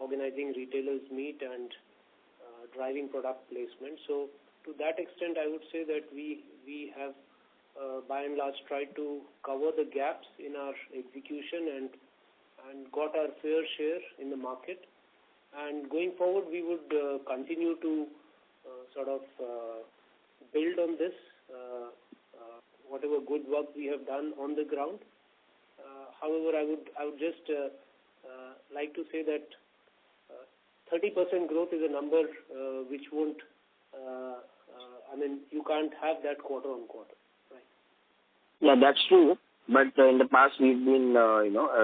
organizing retailers meet and driving product placement. So to that extent, I would say that we have by and large tried to cover the gaps in our execution and got our fair share in the market. And going forward, we would continue to build on this, whatever good work we have done on the ground. However, I would just like to say that 30% growth is a number which won't, you can't have that quarter on quarter. Right? Yeah, that's true. But in the past, we've been,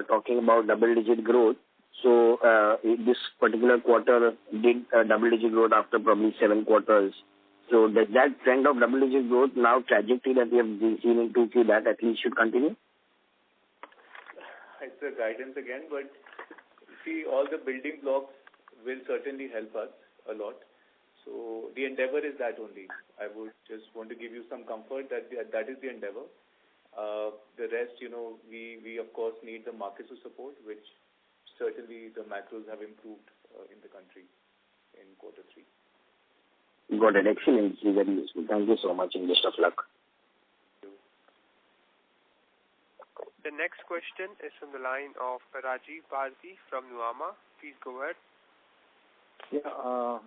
talking about double-digit growth. So in this particular quarter did double-digit growth after probably 7 quarters. So does that trend of double-digit growth now trajectory that we have seen in 2Q that at least should continue? It's a guidance again, but see, all the building blocks will certainly help us a lot. So the endeavor is that only. I would just want to give you some comfort that that is the endeavor. The rest, we of course need the markets to support, which certainly the macros have improved in the country in quarter 3. Got it. Excellent. Very useful. Thank you so much and best of luck. The next question is from the line of Rajiv Bharti from Nuvama. Please go ahead. Yeah,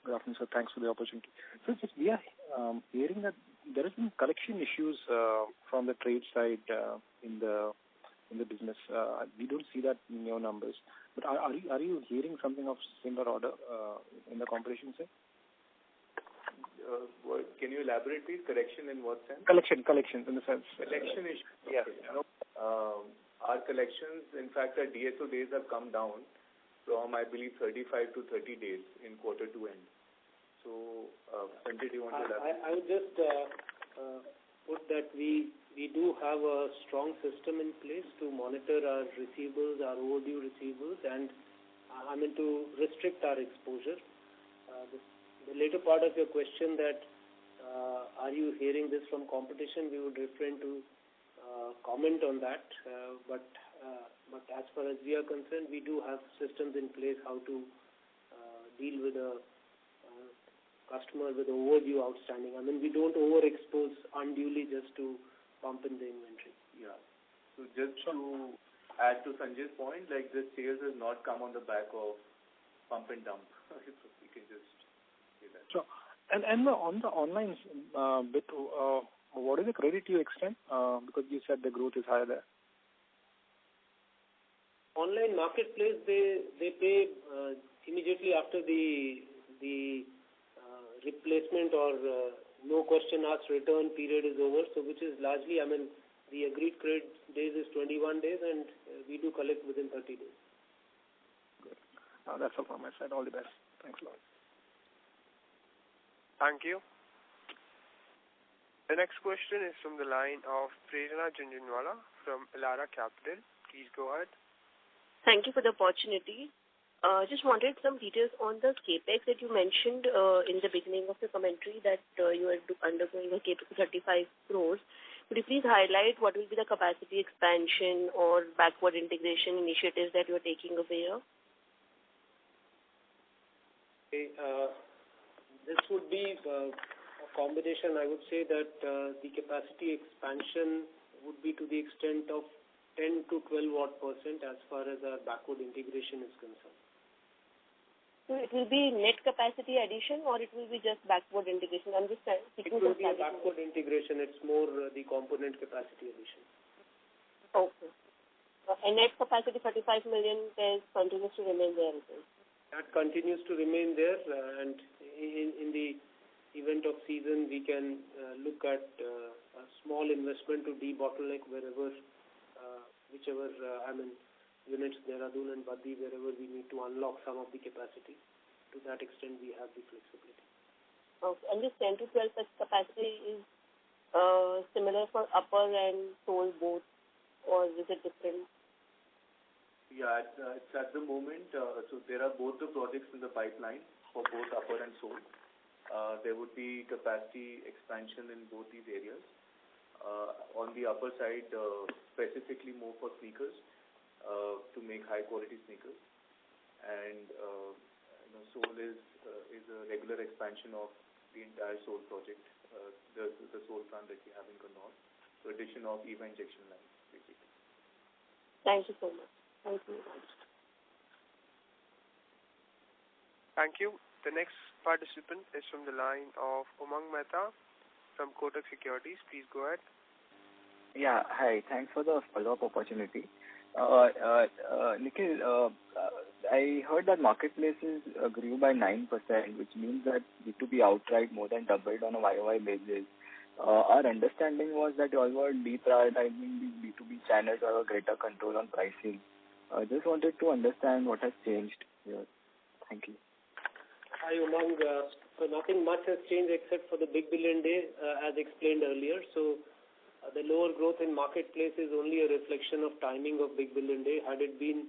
good afternoon, sir. Thanks for the opportunity. So we are hearing that there has been collection issues from the trade side in the business. We don't see that in your numbers. But are you hearing something of similar order in the competition side? Can you elaborate, please? Collection in what sense? Collections in the sense. Collection issue. Yeah. Our collections, in fact, our DSO days have come down from, I believe, 35 to 30 days in quarter 2 end. So, Sanjay, do you want to elaborate? I would just put that we do have a strong system in place to monitor our receivables, our overdue receivables, and to restrict our exposure. The later part of your question that are you hearing this from competition, we would refrain to comment on that. But as far as we are concerned, we do have systems in place how to deal with a customer with overdue outstanding. We don't overexpose unduly just to pump in the inventory. Yeah. So just to add to Sanjay's point, like the sales has not come on the back of pump and dump. We can just say that. Sure. And on the online bit, what is the credit you extend? Because you said the growth is higher there. Online marketplace, they pay immediately after the replacement or no question asked return period is over. So which is largely, the agreed credit days is 21 days and we do collect within 30 days. Good. That's all from my side. All the best. Thanks a lot. Thank you. The next question is from the line of Prerna Jhunjhunwala from Elara Capital. Please go ahead. Thank you for the opportunity. Just wanted some details on the capex that you mentioned in the beginning of the commentary that you are undergoing a capex of 35 crores. Could you please highlight what will be the capacity expansion or backward integration initiatives that you are taking over here? Okay, this would be a combination. I would say that the capacity expansion would be to the extent of 10 to 12% as far as our backward integration is concerned. So it will be net capacity addition or it will be just backward integration? I'm just trying to It will be a backward integration. It's more the component capacity addition. Okay. And net capacity 35 million pairs continues to remain there. That continues to remain there, and in the event of season, we can look at a small investment to debottleneck wherever, whichever, units, Dehradun and Baddi, wherever we need to unlock some of the capacity. To that extent, we have the flexibility. Okay. And this 10 to 12% capacity is similar for upper and sole both, or is it different? Yeah, it's at the moment, so there are both the projects in the pipeline for both upper and sole. There would be capacity expansion in both these areas. On the upper side, specifically more for sneakers, to make high quality sneakers, and sole is a regular expansion of the entire sole project, the sole plant that we have in Kannauр, so addition of EVA injection lines basically. Thank you so much. Thank you. Thank you. The next participant is from the line of Umang Mehta from Kotak Securities. Please go ahead. Yeah, hi. Thanks for the follow-up opportunity. Nikhil, I heard that marketplaces grew by 9%, which means that B2B outright more than doubled on a YOY basis. Our understanding was that you all were deprioritizing these B2B channels or a greater control on pricing. Just wanted to understand what has changed here. Thank you. Hi, Umang. So nothing much has changed except for the Big Billion Day, as explained earlier. So the lower growth in marketplace is only a reflection of timing of Big Billion Day. Had it been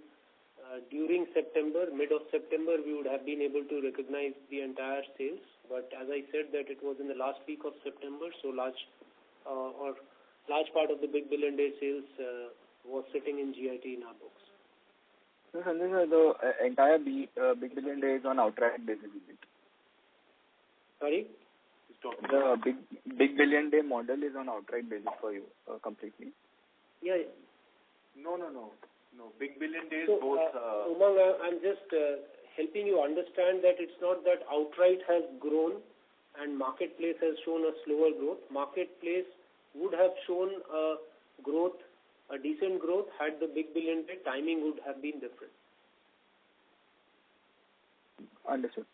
during September, mid of September, we would have been able to recognize the entire sales. But as I said, that it was in the last week of September, so large part of the Big Billion Day sales was sitting in GIT in our books. So Sanjay sir, the entire Big Billion Day is on outright basis, is it? Sorry? The Big Billion Day model is on outright basis for you completely? Yeah. No. Big Billion Days so, both. Umang, I'm just helping you understand that it's not that outright has grown and marketplace has shown a slower growth. Marketplace would have shown a decent growth had the Big Billion Day timing would have been different. Understood.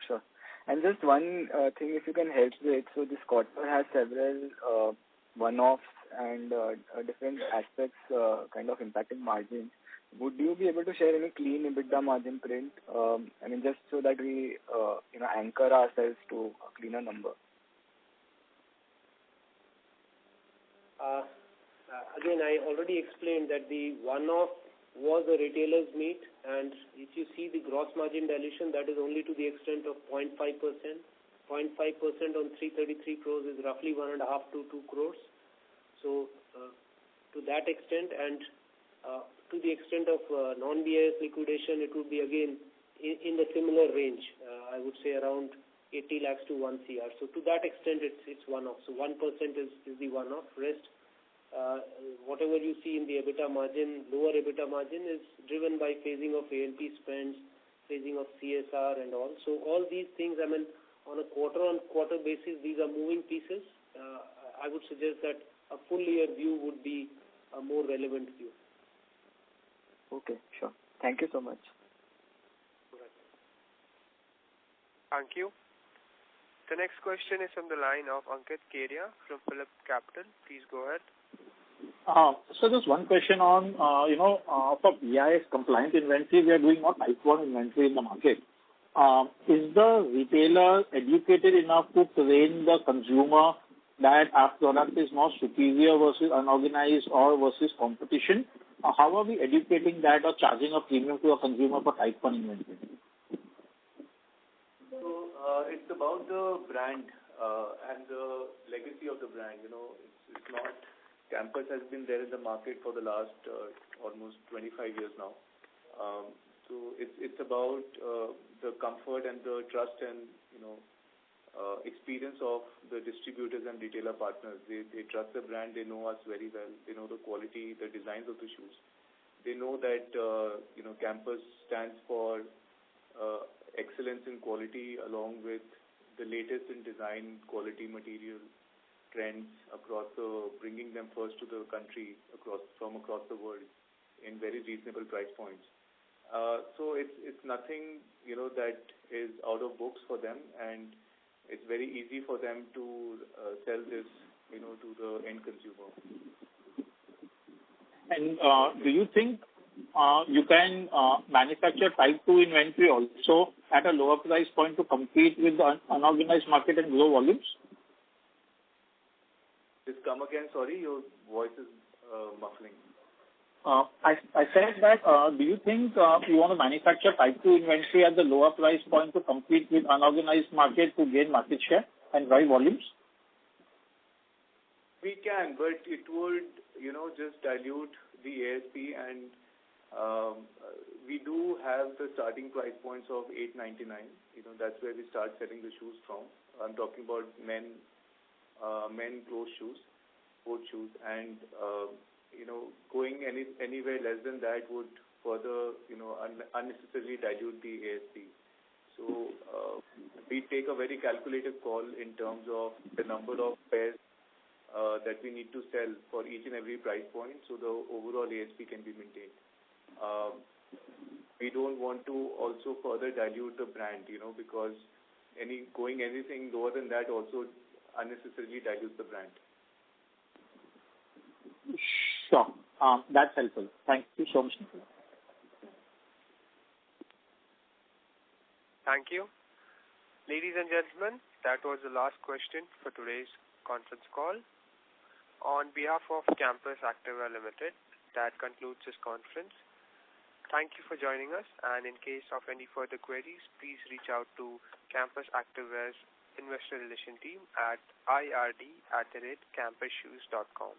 Sure. And just one thing, if you can help with, so this quarter has several one-offs and different aspects kind of impacting margins. Would you be able to share any clean EBITDA margin print? I mean, just so that we anchor ourselves to a cleaner number. Again, I already explained that the one-off was a retailer's meet, and if you see the gross margin dilution, that is only to the extent of 0.5%. 0.5% on 333 crores is roughly 1.5 to 2 crores. So to that extent, and to the extent of non-BIS liquidation, it would be again in the similar range. I would say around 80 lakhs to 1 CR. So to that extent, it's one-off. So 1% is the one-off. Rest, whatever you see in the EBITDA margin, lower EBITDA margin is driven by phasing of A&P spends, phasing of CSR and all. So all these things, I mean, on a quarter-on-quarter basis, these are moving pieces. I would suggest that a full year view would be a more relevant view. Okay, sure. Thank you so much. Thank you. The next question is from the line of Ankit Kedia from Phillip Capital. Please go ahead. So just one question on, for BIS compliant inventory, we are doing not type 1 inventory in the market. Is the retailer educated enough to train the consumer that our product is more superior versus unorganized or versus competition? How are we educating that or charging a premium to a consumer for type 1 inventory? So it's about the brand and the legacy of the brand. It's not. Campus has been there in the market for the last almost 25 years now. So it's about the comfort and the trust and experience of the distributors and retailer partners. They trust the brand. They know us very well. They know the quality, the designs of the shoes. They know that Campus stands for excellence in quality along with the latest in design, quality, material trends bringing them first to the country from across the world in very reasonable price points. So it's nothing that is out of books for them, and it's very easy for them to sell this to the end consumer. And do you think you can manufacture type 2 inventory also at a lower price point to compete with the unorganized market and grow volumes? Just come again, sorry, your voice is muffling. I said that, do you think you want to manufacture type 2 inventory at the lower price point to compete with unorganized market to gain market share and drive volumes? We can, but it would, just dilute the ASP, and we do have the starting price points of $899. That's where we start selling the shoes from. I'm talking about men closed shoes, sport shoes, and going anywhere less than that would further unnecessarily dilute the ASP. So we take a very calculated call in terms of the number of pairs that we need to sell for each and every price point, so the overall ASP can be maintained. We don't want to also further dilute the brand, because anything lower than that also unnecessarily dilutes the brand. Sure. That's helpful. Thank you so much. Thank you. Ladies and gentlemen, that was the last question for today's conference call. On behalf of Campus Activewear Limited, that concludes this conference. Thank you for joining us, and in case of any further queries, please reach out to Campus Activewear's Investor Relation team at ird@campusshoes.com.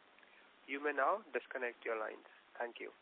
You may now disconnect your lines. Thank you.